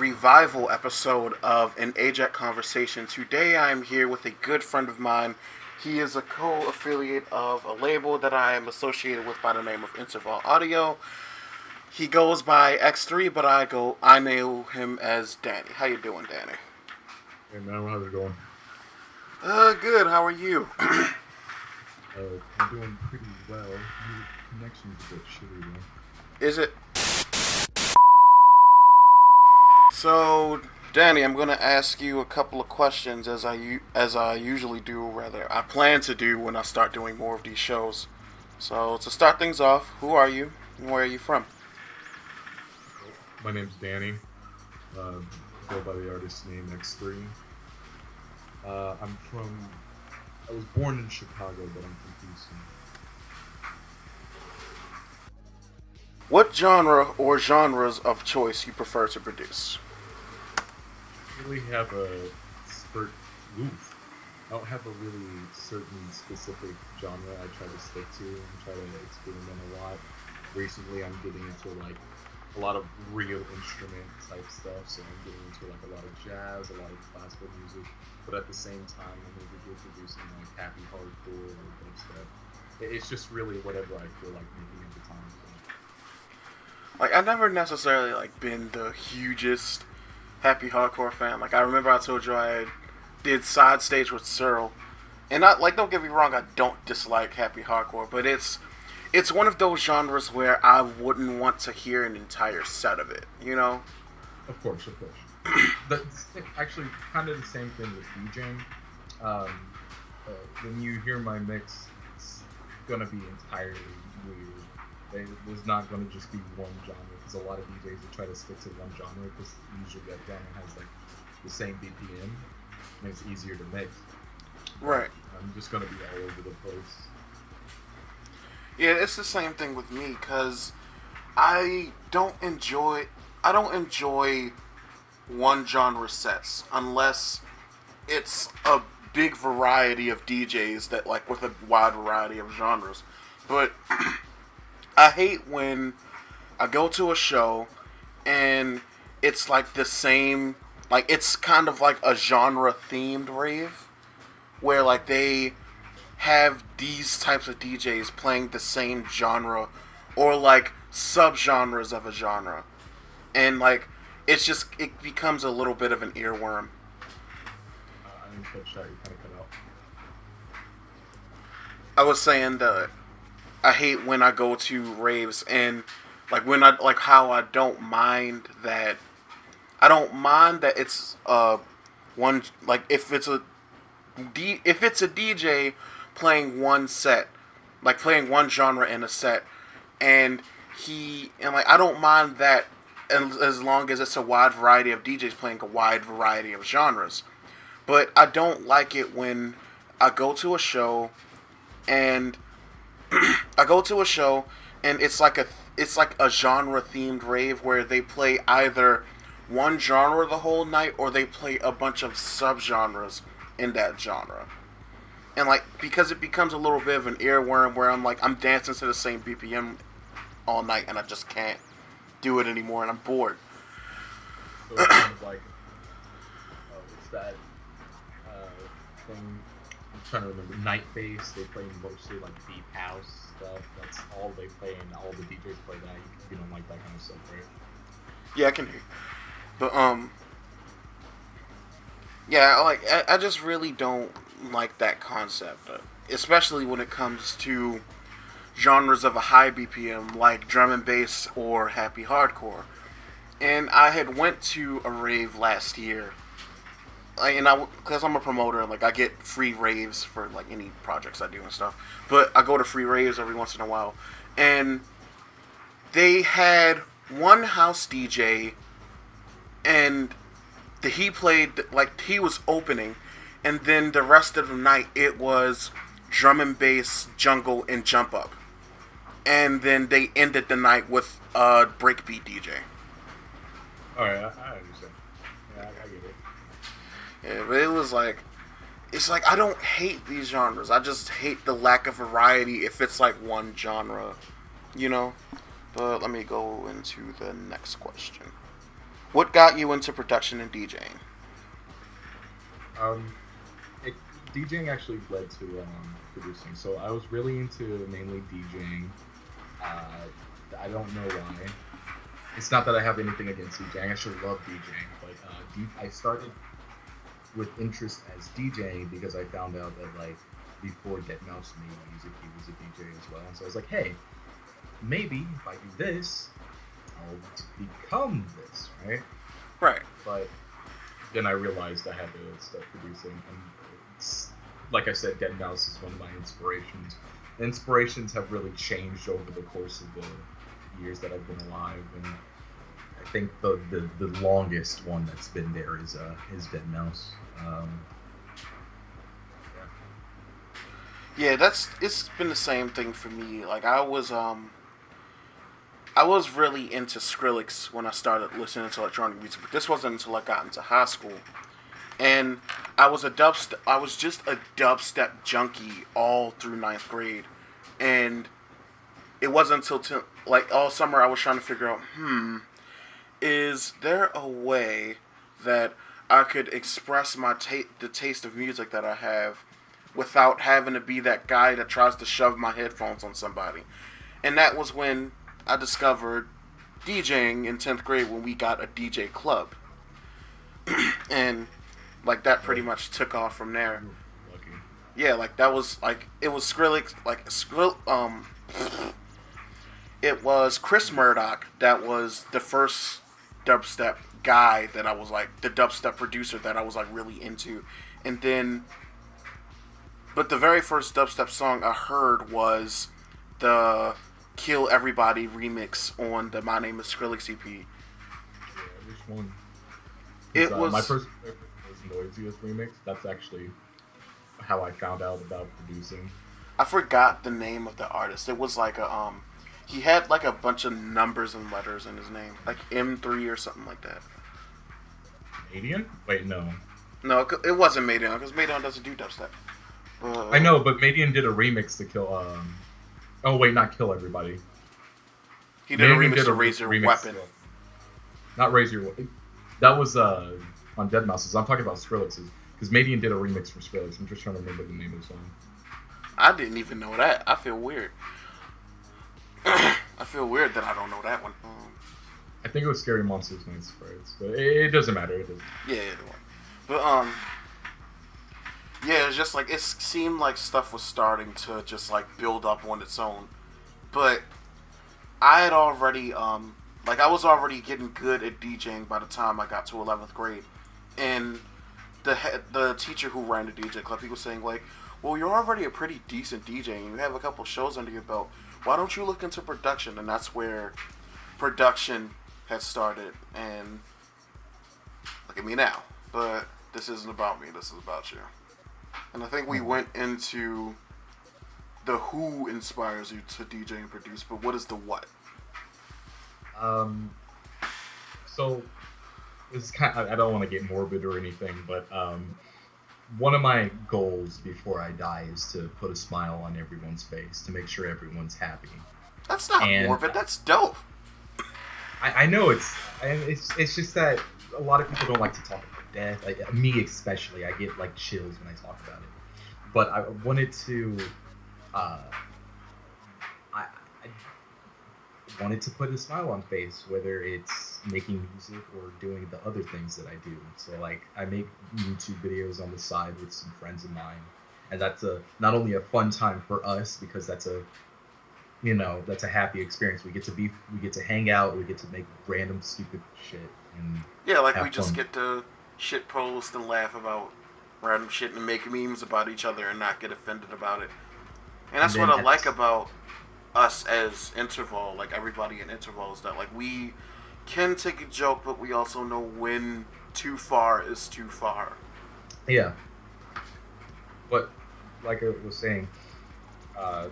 revival episode of an AJETT conversation. Today I am here with a good friend of mine. He is a co-affiliate of a label that I am associated with by the name of Interval Audio. He goes by X3, but I know him as Danny. How you doing, Danny? Hey man, how's it going? Good. How are you? I'm doing pretty well. Your connection's a bit shitty though. Is it? So, Danny, I'm going to ask you a couple of questions as I usually do, rather I plan to do when I start doing more of these shows. So, to start things off, who are you and where are you from? My name's Danny. I go by the artist name X3. I was born in Chicago, but I'm from Houston. What genre or genres of choice you prefer to produce? I really have a I don't have a really certain specific genre I try to stick to and try to experiment a lot. Recently I'm getting into like a lot of real instrument type stuff, so I'm getting into like a lot of jazz, a lot of classical music, but at the same time I'm over here producing like happy hardcore or dubstep. It's just really whatever I feel like making at the time. Like, I've never necessarily like been the hugest happy hardcore fan. Like, I remember I told you I did Side Stage with Searle, and don't get me wrong, I don't dislike happy hardcore, but it's one of those genres where I wouldn't want to hear an entire set of it, you know? Of course. That's actually kind of the same thing with DJing. When you hear my mix, it's gonna be entirely weird. There's not gonna just be one genre, because a lot of DJs will try to stick to one genre because usually that genre has like the same BPM, and it's easier to mix. Right. I'm just gonna be all over the place. Yeah, it's the same thing with me, because I don't enjoy one genre sets unless it's a big variety of DJs that like with a wide variety of genres. But I hate when I go to a show and it's like the same, like it's kind of like a genre themed rave where like they have these types of DJs playing the same genre or like subgenres of a genre, and like it becomes a little bit of an earworm. I didn't catch that. You kind of cut out. I was saying that I hate when I go to raves and like when I like how I don't mind that it's one, like if it's a DJ playing one set, like playing one genre in a set, and I don't mind that as long as it's a wide variety of DJs playing a wide variety of genres. But I don't like it when I go to a show and it's like a genre themed rave where they play either one genre the whole night or they play a bunch of subgenres in that genre. And like, because it becomes a little bit of an earworm where I'm dancing to the same BPM all night and I just can't do it anymore and I'm bored. So it's kind of like, what's that thing? I'm trying to remember. Night bass. They play mostly like deep house stuff. That's all they play, and all the DJs play that. You don't like that kind of stuff, right? Yeah, I can hear. But yeah, like I just really don't like that concept, especially when it comes to genres of a high BPM like drum and bass or happy hardcore. And I had went to a rave last year, because I'm a promoter, and like I get free raves for like any projects I do and stuff. But I go to free raves every once in a while, and they had one house DJ, and he played, like he was opening, and then the rest of the night it was drum and bass, jungle, and jump up, and then they ended the night with a breakbeat DJ. Alright, I understand. Yeah, I get it. Yeah, but it was like, it's like I don't hate these genres. I just hate the lack of variety if it's like one genre, you know? But let me go into the next question. What got you into production and DJing? Um, it, DJing actually led to producing. So I was really into mainly DJing. Uh, I don't know why. It's not that I have anything against DJing. I actually love DJing, but I started with interest as DJing because I found out that like before Dead Mouse made music, he was a DJ as well. And so I was like, hey, maybe if I do this, I'll become this, right? Right. But then I realized I had to start producing, and it's, like I said, Dead Mouse is one of my inspirations. Inspirations have really changed over the course of the years that I've been alive, and I think the longest one that's been there is Dead Mouse. Yeah, it's been the same thing for me. Like I was really into Skrillex when I started listening to electronic music, but this wasn't until I got into high school. And I was just a dubstep junkie all through ninth grade. And it wasn't until like all summer I was trying to figure out, is there a way that I could express the taste of music that I have without having to be that guy that tries to shove my headphones on somebody? And that was when I discovered DJing in 10th grade when we got a DJ club. And like that pretty much took off from there. Lucky. Yeah, like that was like it was Skrillex, it was Chris Murdoch that was the first dubstep guy that I was like the dubstep producer that I was like really into. And then but the very first dubstep song I heard was the Kill Everybody remix on the My Name is Skrillex EP. Yeah, which one? It was my first was Noisiest remix. That's actually how I found out about producing. I forgot the name of the artist. It was like he had like a bunch of numbers and letters in his name, like M3 or something like that. Madian? Wait, no. No, it wasn't Madian because Madian doesn't do dubstep. I know, but Madian did a remix to kill. Oh wait, not Kill Everybody. He did a remix to Raise Your Weapon. Not Raise Your Weapon. That was on Dead Mouse's. I'm talking about Skrillex's because Madian did a remix for Skrillex. I'm just trying to remember the name of the song. I didn't even know that. I feel weird. I feel weird that I don't know that one. I think it was Scary Monsters Night Sprites, but it doesn't matter. It doesn't. Yeah, but yeah, it's just like it seemed like stuff was starting to just like build up on its own. But I had already like I was already getting good at DJing by the time I got to 11th grade, and the teacher who ran the DJ club, he was saying like, well, you're already a pretty decent DJ and you have a couple shows under your belt. Why don't you look into production? And that's where production had started. And look at me now. But this isn't about me. This is about you. And I think we went into the who inspires you to DJ and produce, but what is the what? So this is kind of, I don't want to get morbid or anything, but one of my goals before I die is to put a smile on everyone's face to make sure everyone's happy. That's not morbid. That's dope. I know it's just that a lot of people don't like to talk about death. Like, me especially, I get like chills when I talk about it. But I wanted to, I wanted to put a smile on face, whether it's making music or doing the other things that I do. So like I make YouTube videos on the side with some friends of mine, and that's not only a fun time for us because that's a happy experience. We get to hang out, we get to make random stupid shit, and yeah, like we fun. just get to shit post and laugh about random shit and make memes about each other and not get offended about it. And that's what I like about us as Interval, like everybody in Interval, is that like we can take a joke, but we also know when too far is too far. Yeah. But like I was saying, I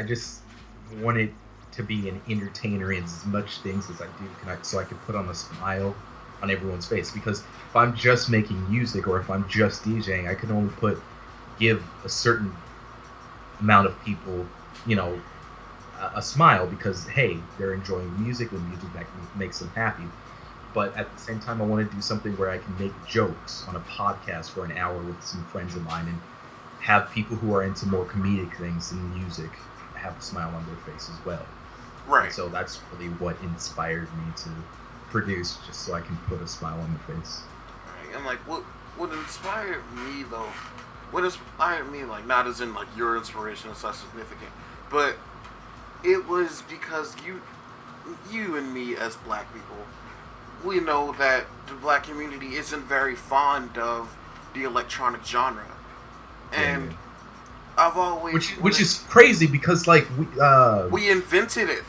just wanted to be an entertainer in as much things as I do, so I could put on a smile on everyone's face. Because if I'm just making music or if I'm just DJing, I can only give a certain amount of people, a smile because, hey, they're enjoying music, the music that makes them happy. but at the same time, I want to do something where I can make jokes on a podcast for an hour with some friends of mine and have people who are into more comedic things than music have a smile on their face as well. Right. And so that's really what inspired me to produce, just so I can put a smile on the face. Right. And like, what inspired me though? What inspired me, like, not as in like your inspiration is not significant, but it was because you and me as black people, we know that the black community isn't very fond of the electronic genre, and Yeah. I've always Which is crazy because like we invented it.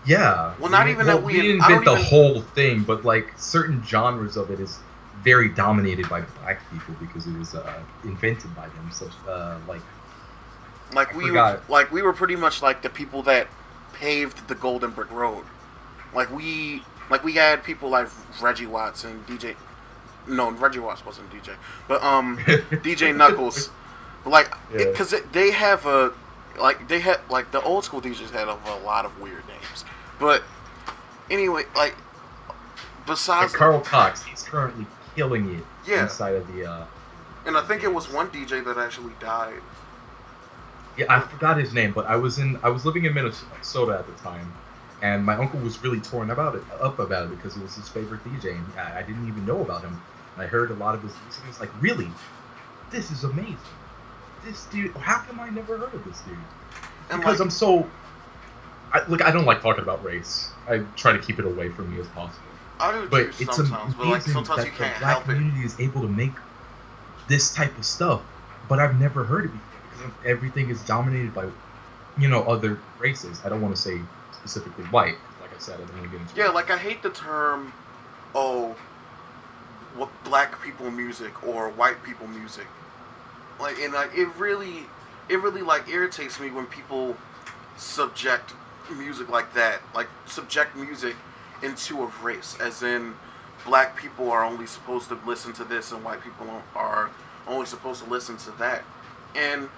yeah. Well, not even that we we didn't I don't invent the even whole thing, but like certain genres of it is very dominated by black people because it was invented by them. Such like we were pretty much like the people that paved the Golden Brick Road. We had people like Reggie Watts and DJ. No, Reggie Watts wasn't DJ, but DJ Knuckles. Like, Yeah. because they have the old school DJs had a lot of weird names. But anyway, like, besides Like Carl Cox, he's currently killing it Yeah. inside of the. and I think it was one DJ that actually died. Yeah, I forgot his name, but I was living in Minnesota at the time, and my uncle was really torn up about it because it was his favorite DJ, and I didn't even know about him. And I heard a lot of his music. I was like, really, this is amazing. This dude, how come I never heard of this dude? And Because like, I'm so. I don't like talking about race. I try to keep it away from me as possible. I do But too it's sometimes, but like amazing sometimes that you the can't black help it. community is able to make this type of stuff, but I've never heard it before because everything is dominated by, other races. I don't want to say specifically white. Like I said, I don't want to get into Yeah, like I hate the term, what black people music or white people music. Like, and like it really like irritates me when people subject music like that, like subject music into a race, as in black people are only supposed to listen to this and white people are only supposed to listen to that. And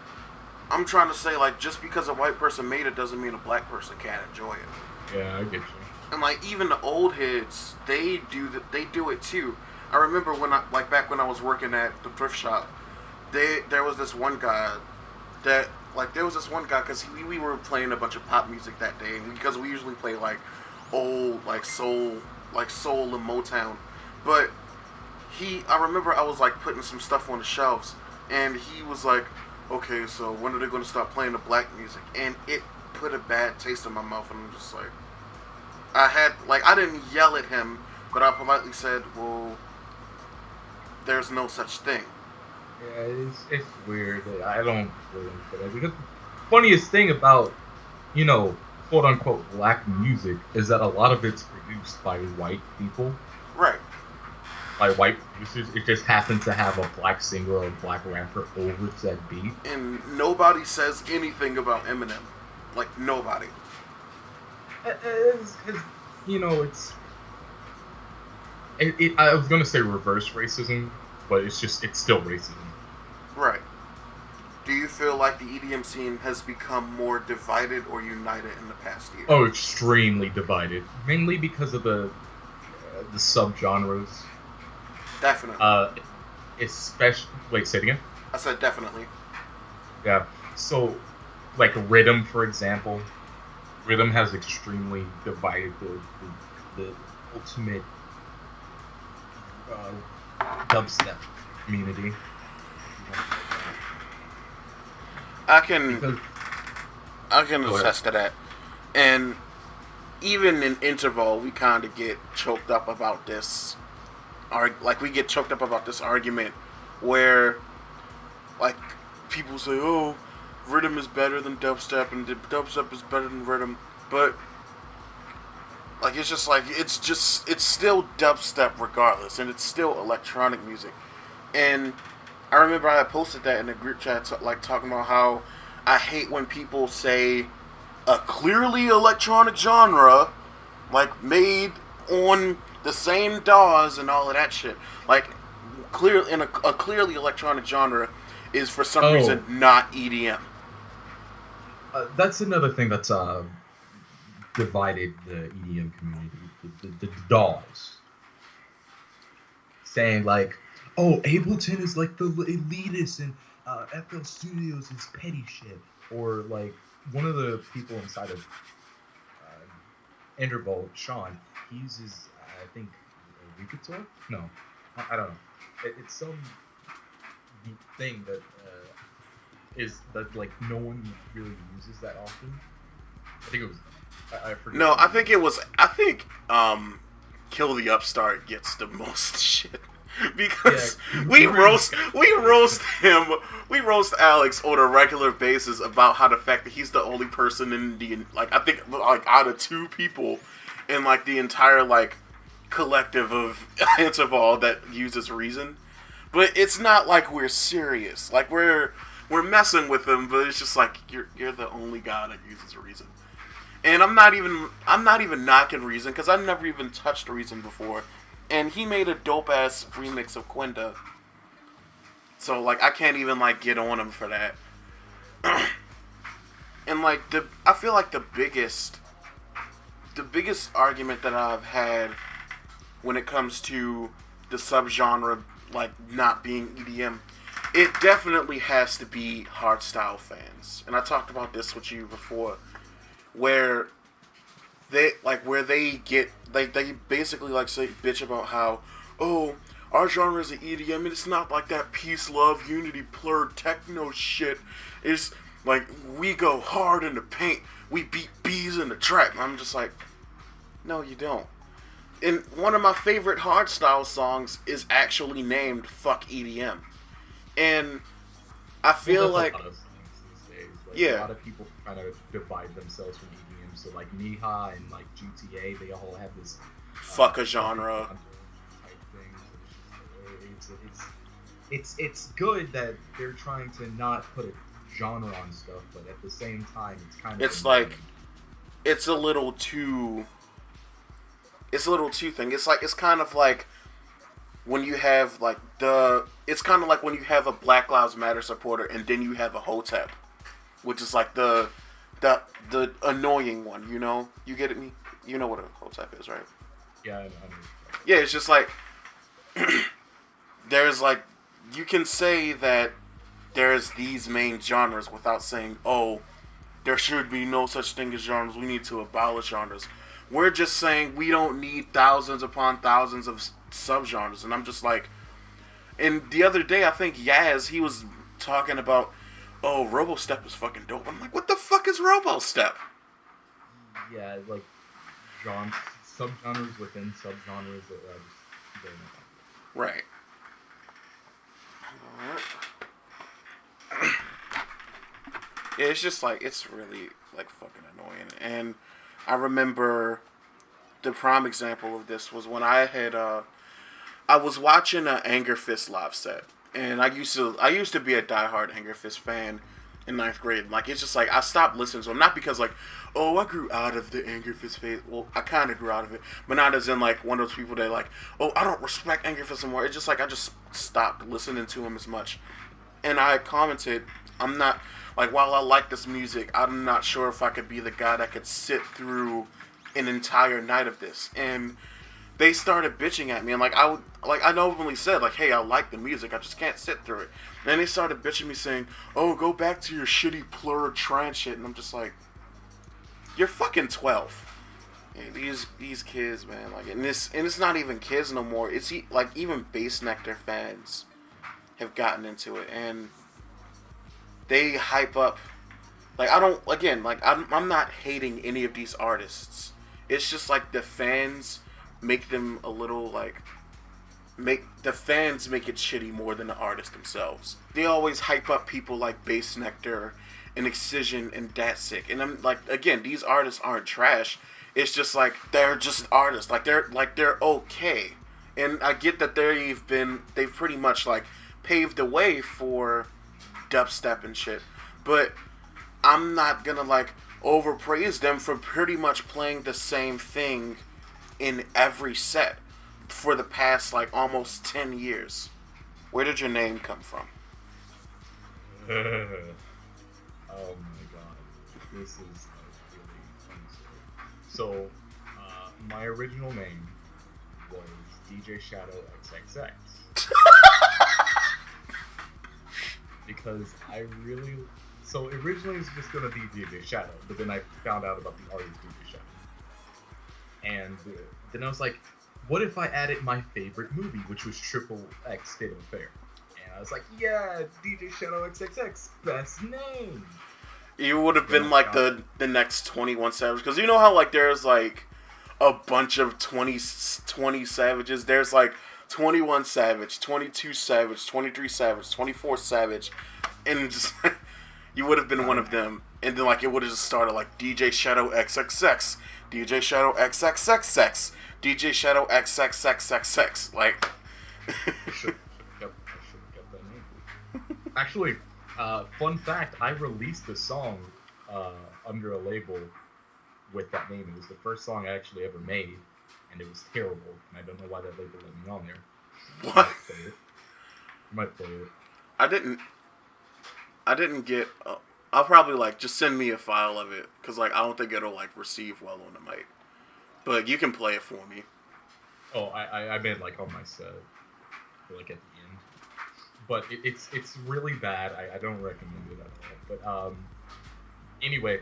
I'm trying to say, like, just because a white person made it doesn't mean a black person can't enjoy it. Yeah, I get you. And like even the old heads, they do it too. I remember back when I was working at the thrift shop, there was this one guy because we were playing a bunch of pop music that day, and because we usually play like old soul and Motown, but I remember I was like putting some stuff on the shelves, and he was like, okay, so when are they going to stop playing the black music? And it put a bad taste in my mouth, and I'm just like, I didn't yell at him, but I politely said, well, there's no such thing. Yeah, it's weird. I don't really fit it because the funniest thing about, quote unquote black music is that a lot of it's produced by white people. Right. By white producers. It just happens to have a black singer or a black rapper over said beat. And nobody says anything about Eminem. Like, nobody. It's I was gonna say reverse racism, but it's still racism. Right. Do you feel like the EDM scene has become more divided or united in the past year? Oh, extremely divided. Mainly because of the subgenres. Definitely. Especially. Wait, say it again. I said definitely. Yeah. So, like rhythm, for example, rhythm has extremely divided the ultimate dubstep community. I can Go attest to that. And even in interval, we kind of get choked up about this. We get choked up about this argument where, like, people say, "Oh, rhythm is better than dubstep, and dubstep is better than rhythm," but like it's still dubstep regardless, and it's still electronic music. And I remember I posted that in a group chat, talking about how I hate when people say a clearly electronic genre, like made on the same DAWs and all of that shit. Like, a clearly electronic genre is for some reason not EDM. That's another thing that's divided the EDM community. The DAWs. saying like, "Oh, Ableton is like the elitist, and FL Studios is petty shit," or like one of the people inside of Enderbolt, Sean, he uses I think Repeator. No, I don't know. It's some thing that is that like no one really uses that often. I think it was I forget. No, I think it was. I think Kill the Upstart gets the most shit because we roast him, we roast Alex on a regular basis about how the fact that he's the only person in the like I think like out of two people in like the entire like collective of Interval that uses Reason. But it's not like we're serious. Like we're messing with him, but it's just like you're the only guy that uses Reason. And I'm not even knocking Reason because I never even touched Reason before, and he made a dope ass remix of Quinta. So like I can't even like get on him for that. And like I feel like the biggest argument that I've had when it comes to the subgenre like not being EDM, it definitely has to be hardstyle fans. And I talked about this with you before, where they get like they basically like say bitch about how, oh, our genre is an EDM and it's not like that peace, love, unity, plur, techno shit. It's like we go hard in the paint, we beat bees in the track. And I'm just like, no, you don't. And one of my favorite hardstyle songs is actually named "Fuck EDM," and I feel like a lot of things these days. Like, yeah, a lot of people kind of divide themselves from EDM. So like Niha and like GTA, they all have this fuck a genre type thing. It's good that they're trying to not put a genre on stuff, but at the same time, it's kind of like it's a little too thing. It's kind of like when you have like it's kind of like when you have a Black Lives Matter supporter and then you have a Hotep, which is like the annoying one, you know? You get it? You know what a Hotep is, right? Yeah, I know. Yeah, it's just like there's like you can say that there's these main genres without saying, oh, there should be no such thing as genres. We need to abolish genres. We're just saying we don't need thousands upon thousands of subgenres. And I'm just like, and the other day I think Yaz, he was talking about, oh, Robo-Step is fucking dope. I'm like, what the fuck is Robo-Step? Yeah, like subgenres within subgenres that I just don't know. Right. Yeah, it's just like, it's really like fucking annoying. And I remember the prime example of this was when I was watching an Anger Fist live set, and I used to be a diehard Anger Fist fan in ninth grade. Like it's just like I stopped listening to them, not because like, oh, I grew out of the Anger Fist phase. Well, I kind of grew out of it, but not as in like one of those people that like, oh, I don't respect Anger Fist anymore. It's just like I just stopped listening to him as much, and I commented, I'm not like while I like this music, I'm not sure if I could be the guy that could sit through an entire night of this. And they started bitching at me, and I normally said like, hey, I like the music, I just can't sit through it. And then they started bitching me saying, oh, go back to your shitty plur trance shit. And I'm just like, you're fucking 12. Yeah, these kids, man, like, and it's not even kids no more. It's like even Bass Nectar fans have gotten into it, and they hype up. Like I'm not hating any of these artists. It's just like the fans make them a little like make it shitty more than the artists themselves. They always hype up people like Bass Nectar and Excision and Datsik, and I'm like, again, these artists aren't trash. It's just like they're just artists. Like they're okay, and I get that they've pretty much like paved the way for dubstep and shit, but I'm not gonna like overpraise them for pretty much playing the same thing in every set for the past like almost 10 years. Where did your name come from? Oh my god, this is a really funny story. So my original name was DJ Shadow XXX. Because I really... So originally it was just going to be DJ Shadow, but then I found out about the artist DJ Shadow. And then I was like, what if I added my favorite movie, which was Triple X Fatal Affair? And I was like, yeah, DJ Shadow XXX, best name. You would have been like the next 21 Savage, because you know how like there's like a bunch of 20 Savages. There's like 21 Savage, 22 Savage, 23 Savage, 24 Savage, and just you would have been one of them. And then like it would have just started like DJ Shadow XXX, DJ Shadow XXXX, DJ Shadow XXXXX. Like I should have kept that name. Actually, fun fact, I released a song under a label with that name. It was the first song I actually ever made, and it was terrible, and I don't know why that label let me on there. What? You might play it. I didn't get... I'll probably, like, just send me a file of it, because, like, I don't think it'll, like, receive well on the mic. But you can play it for me. Oh, I made, like, on my set, like, at the end. But it's really bad. I don't recommend it at all. But, anyway,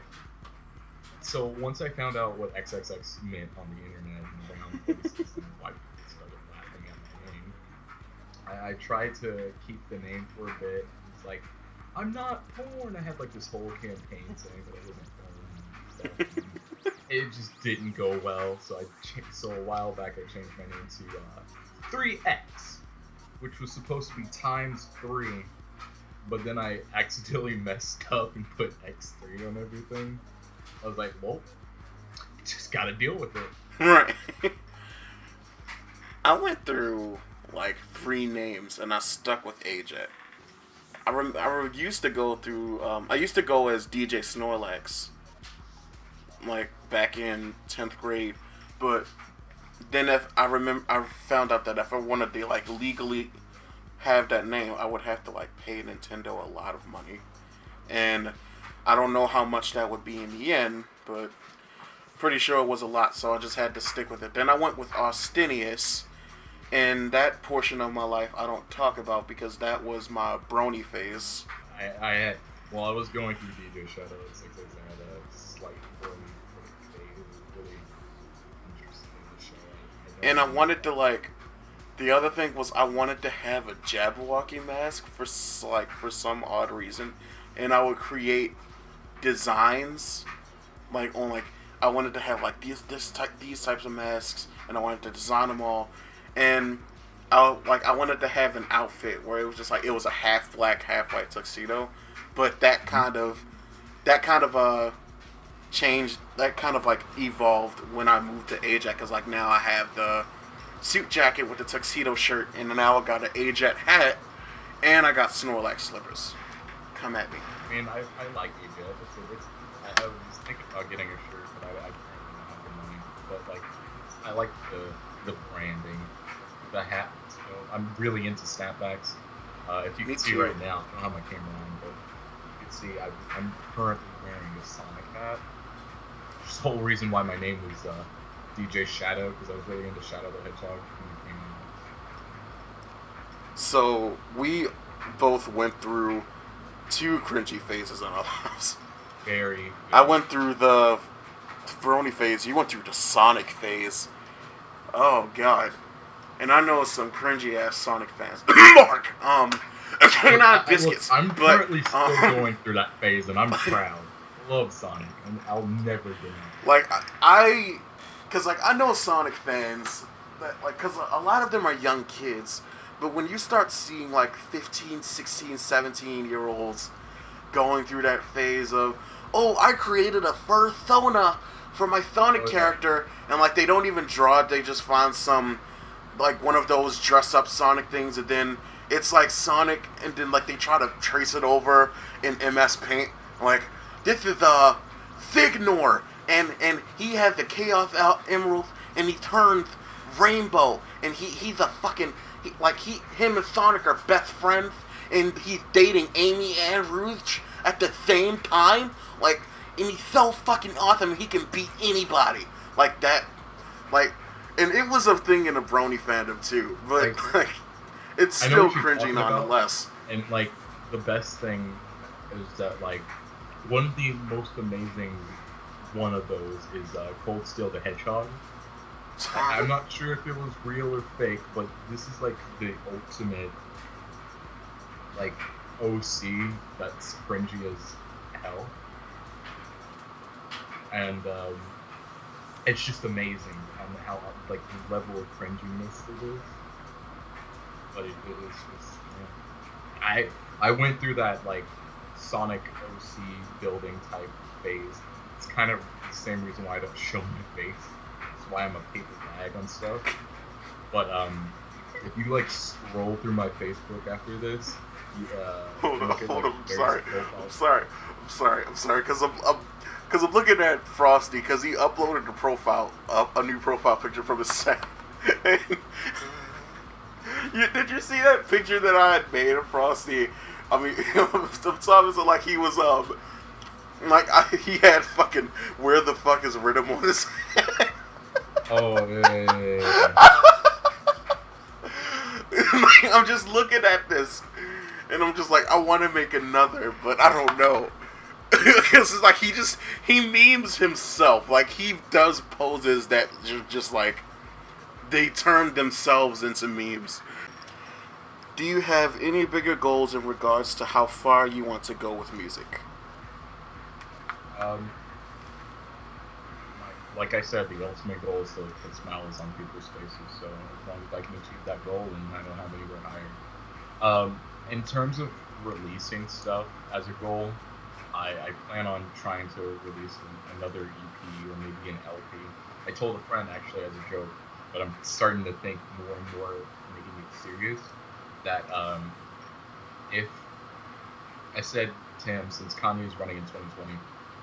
so once I found out what XXX meant on the internet and around places and why people started laughing at my name, I tried to keep the name for a bit. It's like, I'm not porn. I had like this whole campaign saying that I wasn't porn and stuff. It just didn't go well, so so a while back I changed my name to 3X, which was supposed to be ×3, but then I accidentally messed up and put X3 on everything. I was like, well, just gotta deal with it. Right. I went through like 3 names and I stuck with AJETT. I used to go through. I used to go as DJ Snorlax, like back in 10th grade. But then I found out that if I wanted to like legally have that name, I would have to like pay Nintendo a lot of money, and I don't know how much that would be in the end, but pretty sure it was a lot. So I just had to stick with it. Then I went with Austinius. And that portion of my life I don't talk about because that was my brony phase. I was going through DJ Shadow at 6 I had a slight brony phase. It was really interesting in the show. And I wanted to like, the other thing was I wanted to have a Jabberwocky mask for some odd reason, and I would create designs like on like I wanted to have like these types of masks, and I wanted to design them all. And I wanted to have an outfit where it was just like it was a half black, half white tuxedo, but that kind of changed. That kind of like evolved when I moved to AJETT, because like now I have the suit jacket with the tuxedo shirt, and now I got an AJETT hat, and I got Snorlax slippers. Come at me. I mean, I like AJETT. I was thinking about getting a shirt, but I currently don't have the money. But like, I like the branding. The hat, I'm really into snapbacks. If you can see right now, I don't have my camera on, but you can see I'm currently wearing a Sonic hat. Just the whole reason why my name was DJ Shadow, because I was really into Shadow the Hedgehog when it came out. So we both went through 2 cringy phases in our lives. Very. I went through the Brony phase. You went through the Sonic phase. Oh God. And I know some cringy ass Sonic fans. Mark, Canine Biscuits. I'm currently still going through that phase, and I'm proud. I love Sonic, and I'll never give up. Like cause like I know Sonic fans that like, cause a lot of them are young kids, but when you start seeing like 15, 16, 17-year-olds going through that phase of, oh, I created a Furthona for my Sonic character, and like they don't even draw it, they just find some. Like one of those dress-up Sonic things, and then it's like Sonic, and then like they try to trace it over in MS Paint. Like, this is Thignor, and he has the Chaos Emerald, and he turns rainbow, and he's a fucking him and Sonic are best friends, and he's dating Amy and Rouge at the same time. Like, and he's so fucking awesome, he can beat anybody. Like that, like. And it was a thing in the Brony fandom too, but like it's I know still what you're cringy talking about. nonetheless. And like the best thing is that like one of the most amazing one of those is Cold Steel the Hedgehog. I'm not sure if it was real or fake, but this is like the ultimate like OC that's cringy as hell, and it's just amazing on how like the level of cringiness it is. But it is just, yeah. I went through that like Sonic OC building type phase. It's kind of the same reason why I don't show my face. That's why I'm a paper bag on stuff. But if you like scroll through my Facebook after this, you, Hold on, look at, like, I'm sorry, because I'm looking at Frosty because he uploaded a new profile picture from his set. Did you see that picture that I had made of Frosty? I mean, sometimes like he was he had fucking where the fuck is Rhythm on his head. Oh yeah. I'm just looking at this, and I'm just like, I want to make another, but I don't know. Because it's like he memes himself. Like he does poses that just like they turn themselves into memes. Do you have any bigger goals in regards to how far you want to go with music? Like I said, the ultimate goal is to put smiles on people's faces. So as long as I can achieve that goal, then I don't have anywhere higher. In terms of releasing stuff as a goal, I plan on trying to release another EP or maybe an LP. I told a friend actually as a joke, but I'm starting to think more and more, making it serious, that if I said to him, since Kanye is running in 2020, I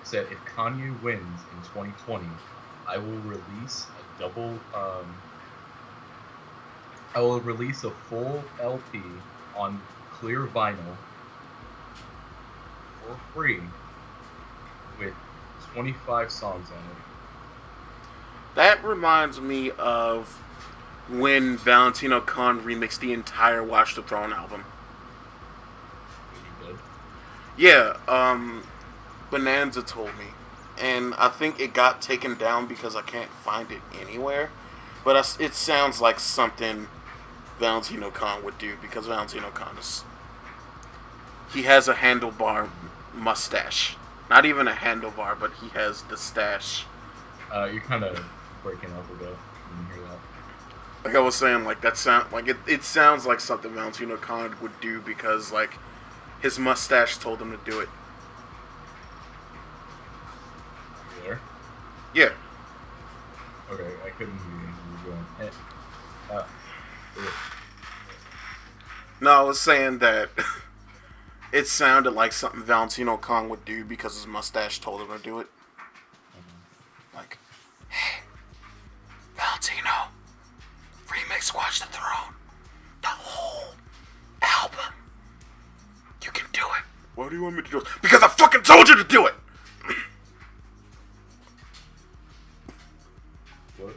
said if Kanye wins in 2020, I will release a double. I will release a full LP on clear vinyl for free with 25 songs on it. That reminds me of when Valentino Khan remixed the entire Watch the Throne album. He did. Yeah, Bonanza told me. And I think it got taken down because I can't find it anywhere. But it sounds like something Valentino Khan would do because Valentino Khan he has a handlebar mustache. Not even a handlebar, but he has the stash. You're kind of breaking up a bit when you hear that. Like I was saying, like that sound, like it sounds like something Valentino Khan would do because like his mustache told him to do it. You there? Yeah. Okay, I couldn't hear you. You were going. No, I was saying that it sounded like something Valentino Khan would do because his mustache told him to do it. Like, hey, Valentino, remix Watch the Throne, the whole album. You can do it. Why do you want me to do it? Because I fucking told you to do it. What?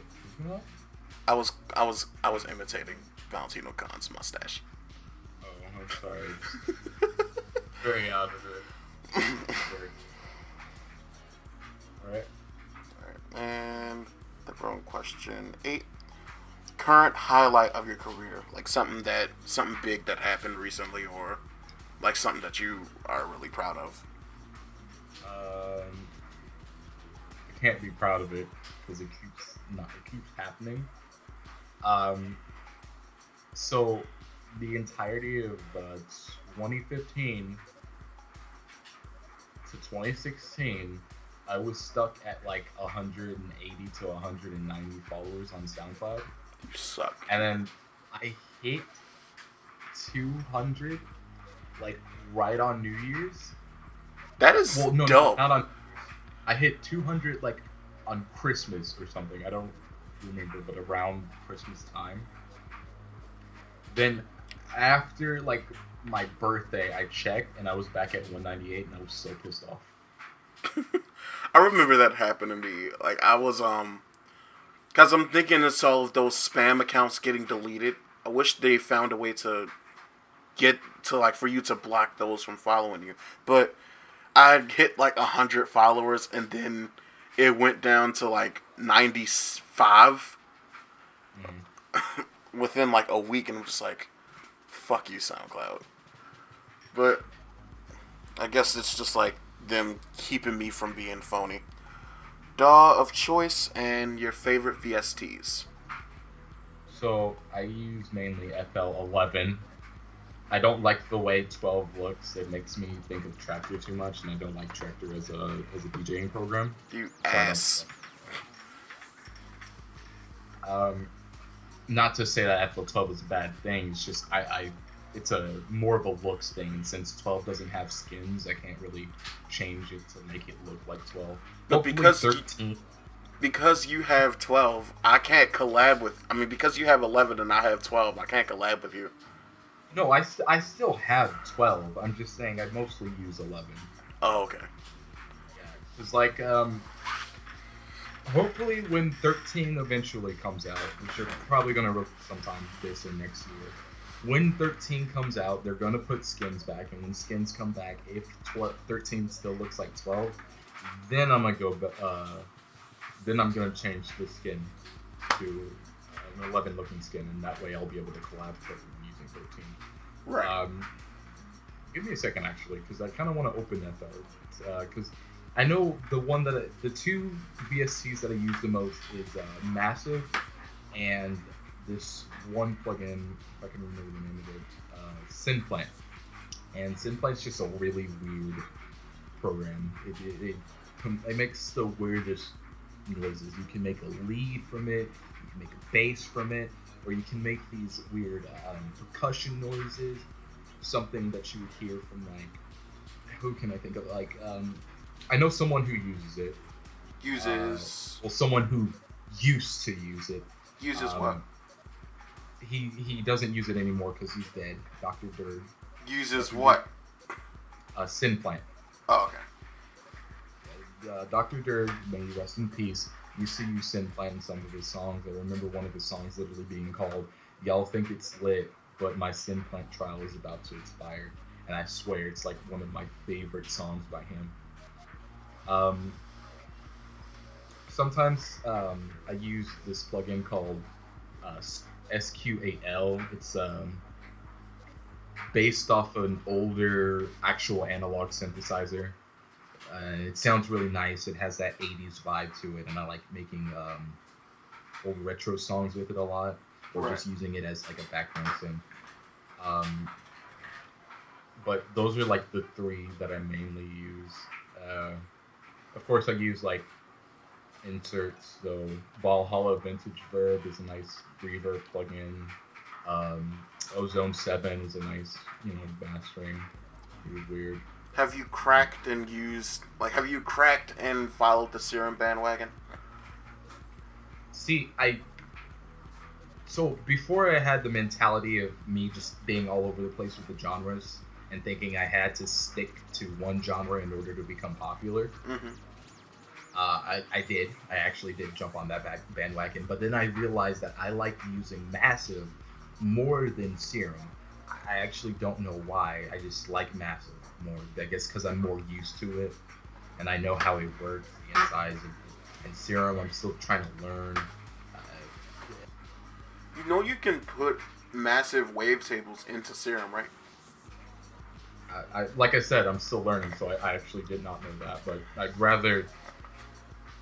I was imitating Valentino Khan's mustache. Oh, I'm sorry. Very out of it. Alright. And the wrong question 8. Current highlight of your career, like something big that happened recently, or like something that you are really proud of. I can't be proud of it because it keeps happening. So the entirety of 2015 to 2016, I was stuck at like 180 to 190 followers on SoundCloud. You suck. And then I hit 200 like right on New Year's. That is dope. Not on. I hit 200 like on Christmas or something. I don't remember, but around Christmas time. Then after like my birthday, I checked and I was back at 198, and I was so pissed off. I remember that happened to me. Like I was Because I'm thinking it's all of those spam accounts getting deleted. I wish they found a way to get to, like, for you to block those from following you. But I'd hit like 100 followers and then it went down to like 95 within like a week, and I'm just like, fuck you, SoundCloud. But I guess it's just like them keeping me from being phony. DAW of choice and your favorite VSTs. So I use mainly FL11. I don't like the way 12 looks. It makes me think of Tractor too much, and I don't like Tractor as a DJing program. You ass. Not to say that FL12 is a bad thing. It's just it's a more of a looks thing. And since 12 doesn't have skins, I can't really change it to make it look like 12. But because 13. Because you have 12, I can't collab with. I mean, because you have 11 and I have 12, I can't collab with you. No, I still have 12. I'm just saying I mostly use 11. Oh, okay. Yeah, it's like hopefully when 13 eventually comes out, which are probably gonna release sometime this or next year. When 13 comes out, they're gonna put skins back, and when skins come back, if 13 still looks like 12, then I'm gonna go. Then I'm gonna change the skin to an 11 looking skin, and that way I'll be able to collab with using 13. Right. Give me a second, actually, because I kind of want to open that though, because I know the two VSTs that I use the most is Massive and this one plugin, if I can remember the name of it, Synplant. And Synplant's just a really weird program. It makes the weirdest noises. You can make a lead from it, you can make a bass from it, or you can make these weird percussion noises, something that you would hear from, like, who can I think of? Like, I know someone who uses it. Someone who used to use it. Uses what? He doesn't use it anymore because he's dead. Dr. Bird. Uses what? Synplant. Oh, okay. Dr. Dirg, may he rest in peace, used to use Synplant in some of his songs. I remember one of his songs literally being called "Y'all Think It's Lit, but My Synplant Trial is About to Expire." And I swear it's like one of my favorite songs by him. Sometimes I use this plugin called SQ8L. It's based off an older actual analog synthesizer. It sounds really nice. It has that 80s vibe to it, and I like making old retro songs with it a lot, or just using it as like a background thing. But those are like the three that I mainly use. Of course, I use like inserts. So Valhalla Vintage Verb is a nice reverb plugin. Ozone 7 is a nice, mastering. Really weird. Have you cracked and followed the Serum bandwagon? See, so before I had the mentality of me just being all over the place with the genres and thinking I had to stick to one genre in order to become popular. Mm-hmm. I actually did jump on that bandwagon, but then I realized that I like using Massive more than Serum. I actually don't know why. I just like Massive more. I guess because I'm more used to it, and I know how it works, the insides. And Serum, I'm still trying to learn. You can put Massive wavetables into Serum, right? Like I said, I'm still learning, so I actually did not know that. But I'd rather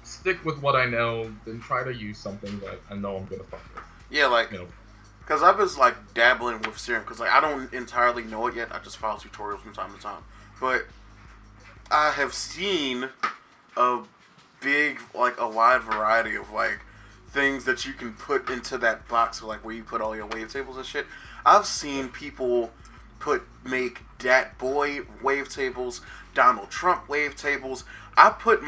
stick with what I know than try to use something that I know I'm gonna fuck with. Yeah, like, because I was like dabbling with Serum, because like I don't entirely know it yet. I just follow tutorials from time to time, but I have seen a wide variety of like things that you can put into that box, like where you put all your wavetables and shit. I've seen people make Dat Boy wavetables, Donald Trump wavetables. I put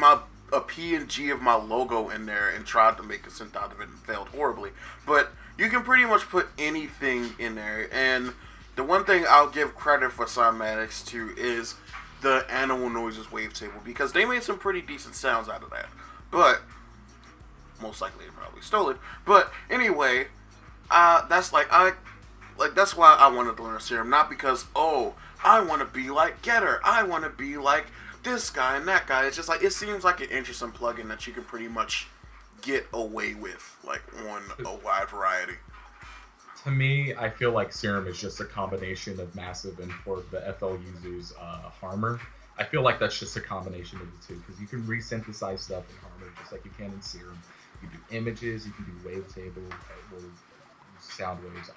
a PNG of my logo in there and tried to make a synth out of it and failed horribly. But you can pretty much put anything in there. And the one thing I'll give credit for Cymatics to is the Animal Noises wavetable, because they made some pretty decent sounds out of that. But most likely they probably stole it. But anyway, that's that's why I wanted to learn Serum, not because I want to be like Getter, I want to be like this guy and that guy. It's just like it seems like an interesting plugin that you can pretty much get away with, like on a wide variety. To me, I feel like Serum is just a combination of Massive and for the FL users, Harmer. I feel like that's just a combination of the two because you can resynthesize stuff in Harmer just like you can in Serum. You can do images, you can do wavetable, or sound waves.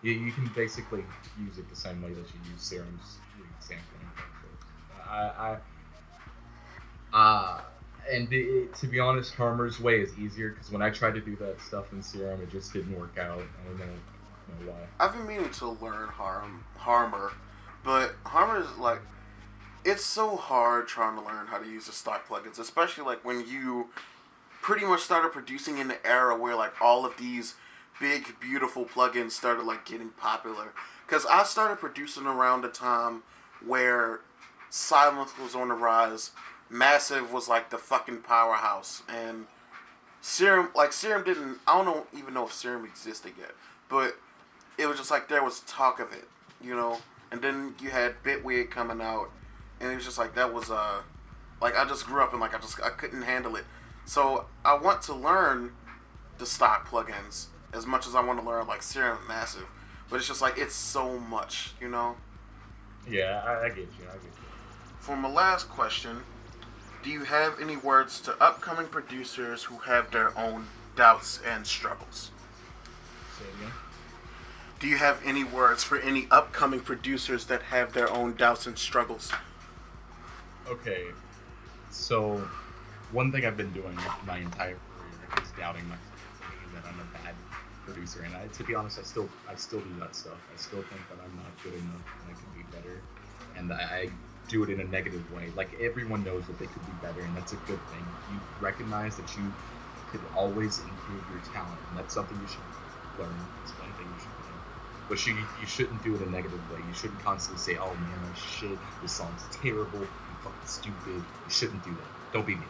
You can basically use it the same way that you use Serum's sampling. To be honest, Harmer's way is easier because when I tried to do that stuff in Serum, it just didn't work out. I don't know why. I've been meaning to learn Harmer, but Harmer is like, it's so hard trying to learn how to use the stock plugins, especially like when you pretty much started producing in the era where like all of these big beautiful plugins started like getting popular. Because I started producing around the time where Silence was on the rise, Massive was like the fucking powerhouse, and Serum didn't, I don't even know if Serum existed yet, but it was just like there was talk of it, you know. And then you had Bitwig coming out, and it was just like that was like I just grew up and like I couldn't handle it. So I want to learn the stock plugins as much as I want to learn like Serum and Massive, but it's just like it's so much, you know. Yeah, I get you. For my last question, do you have any words to upcoming producers who have their own doubts and struggles? Say it again. Do you have any words for any upcoming producers that have their own doubts and struggles? Okay, so one thing I've been doing my entire career is doubting myself, thinking that I'm a bad producer, and to be honest, I still do that stuff. I still think that I'm not good enough and I can be better, and I do it in a negative way. Like everyone knows that they could be better, and that's a good thing. You recognize that you could always improve your talent, and that's something you should learn. It's one thing you should learn. But you shouldn't do it in a negative way. You shouldn't constantly say, "Oh man, I shit. This song's terrible. I'm fucking stupid." You shouldn't do that. Don't be me.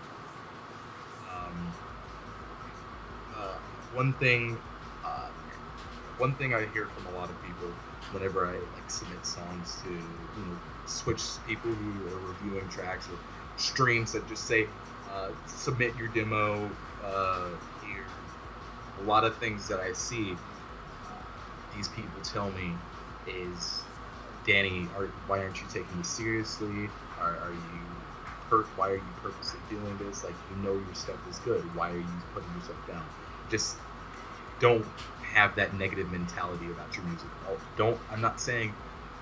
One thing I hear from a lot of people whenever I like submit songs to switch people who are reviewing tracks or streams that just say submit your demo here. A lot of things that I see these people tell me is, Danny, why aren't you taking this seriously? Why are you purposely doing this? Like, you know your stuff is good. Why are you putting yourself down? Just don't have that negative mentality about your music. I'm not saying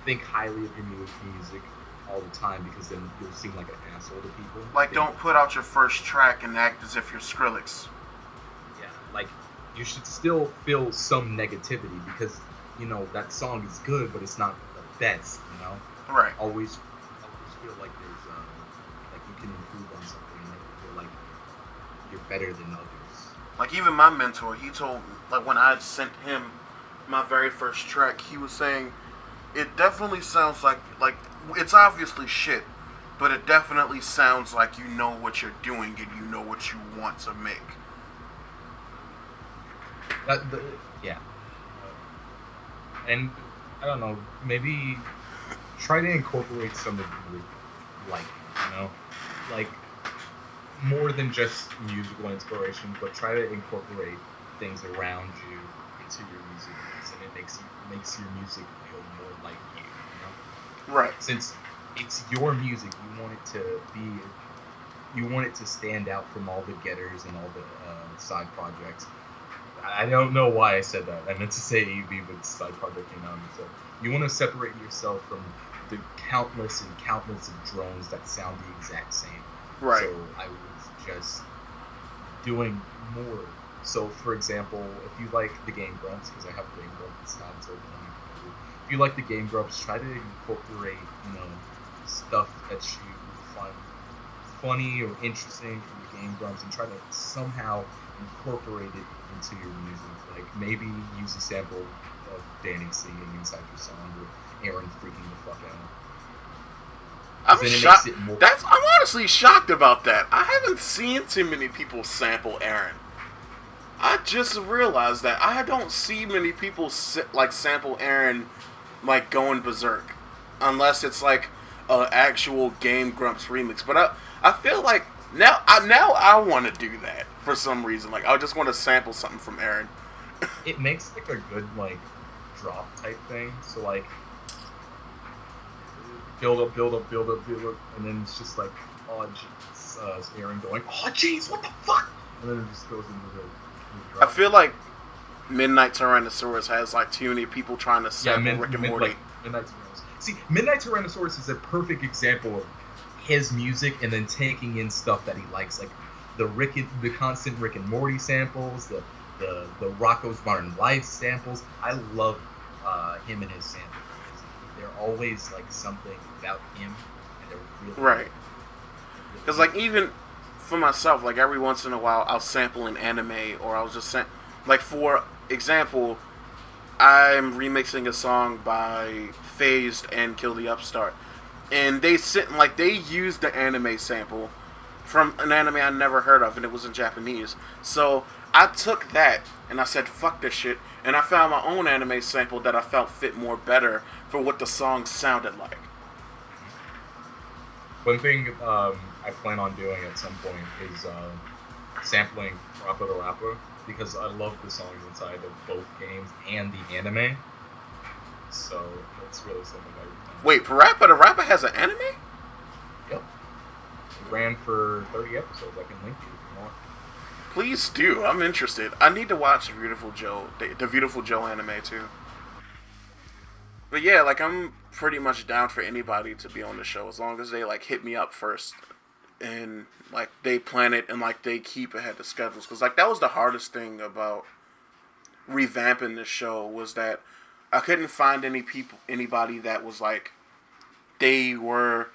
think highly of your music all the time, because then you'll seem like an asshole to people. Like, don't put out your first track and act as if you're Skrillex. Yeah, like, you should still feel some negativity because, that song is good, but it's not the best, Right. Always feel like there's, like you can improve on something, like feel like you're better than others. Like, even my mentor, he told, like, when I sent him my very first track, he was saying, it definitely sounds like, it's obviously shit, but it definitely sounds like you know what you're doing and you know what you want to make. Yeah. And, I don't know, maybe try to incorporate some of your, like, more than just musical inspiration, but try to incorporate things around you into your music, and it makes your music feel more like you, Right. Since it's your music, you want it to stand out from all the getters and all the side projects. I don't know why I said that. I meant to say EV, but side project came out. So you want to separate yourself from the countless and countless of drones that sound the exact same. Right. So I was just doing more. So, for example, if you like the Game Grumps, because I have Game Grumps time, so if you like the Game Grumps, try to incorporate, stuff that you find funny or interesting from the Game Grumps, and try to somehow incorporate it into your music. Like, maybe use a sample of Danny singing inside your song, or Aaron freaking the fuck out. I'm shocked. I'm honestly shocked about that. I haven't seen too many people sample Aaron. I just realized that I don't see many people like sample Aaron like going berserk, unless it's like a actual Game Grumps remix. But I feel like now I want to do that for some reason. Like I just want to sample something from Aaron. It makes like a good like drop type thing. So like build up, build up, build up, build up, and then it's just like, oh jeez, Aaron going, oh jeez, what the fuck, and then it just goes into the I drop. feel like Midnight Tyrannosaurus has like too many people trying to sample Rick and Morty. Like, Midnight Tyrannosaurus. See, Midnight Tyrannosaurus is a perfect example of his music and then taking in stuff that he likes, like the constant Rick and Morty samples, the Rocco's Modern Life samples. I love him and his samples. They're always like something about him, and they're really Right. Because like even for myself, like every once in a while, I'll sample an anime, or I'll just like for example, I'm remixing a song by Phased and Kill the Upstart, and they used the anime sample from an anime I never heard of, and it was in Japanese. So I took that and I said, "Fuck this shit," and I found my own anime sample that I felt fit more better for what the song sounded like. One thing I plan on doing at some point is sampling Rappa the Rapper, because I love the songs inside of both games and the anime. So that's really something I. Wait, Parappa the Rapper has an anime? Yep. It ran for 30 episodes. I can link you if you want. Please do. I'm interested. I need to watch Beautiful Joe, the Beautiful Joe anime too. But yeah, like I'm pretty much down for anybody to be on the show as long as they like hit me up first and like they plan it and like they keep ahead of schedules, because like that was the hardest thing about revamping this show, was that I couldn't find anybody that was like they were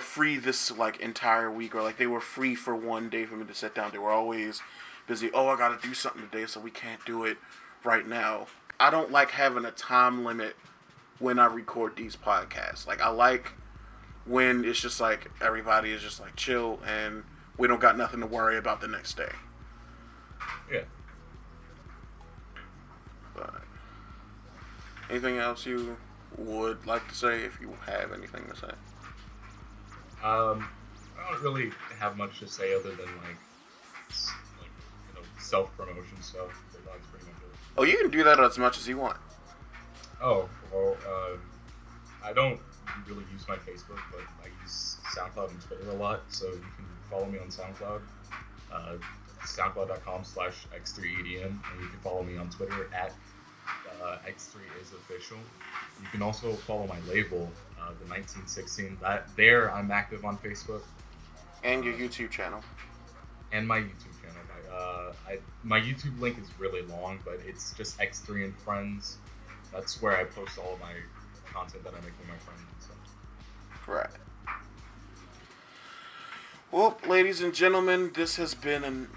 free this like entire week, or like they were free for one day for me to sit down. They were always busy. Oh, I gotta do something today, so we can't do it right now. I don't like having a time limit when I record these podcasts. Like I like when it's just like everybody is just like chill and we don't got nothing to worry about the next day. Yeah. But anything else you would like to say, if you have anything to say? I don't really have much to say other than like self promotion stuff. So that's pretty much it. Oh, you can do that as much as you want. Oh well, I don't really use my Facebook, but I use SoundCloud and Twitter a lot. So you can follow me on SoundCloud, soundcloud.com/x3edm, and you can follow me on Twitter at x3isofficial. You can also follow my label, the 1916. There I'm active on Facebook. And your YouTube channel. And my YouTube channel. My YouTube link is really long, but it's just X3 and Friends. That's where I post all of my content that I make with my friends and stuff. Right. Well, ladies and gentlemen, this has been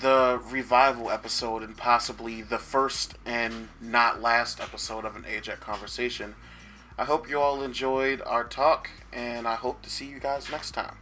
the revival episode, and possibly the first and not last episode of an AJETT conversation. I hope you all enjoyed our talk, and I hope to see you guys next time.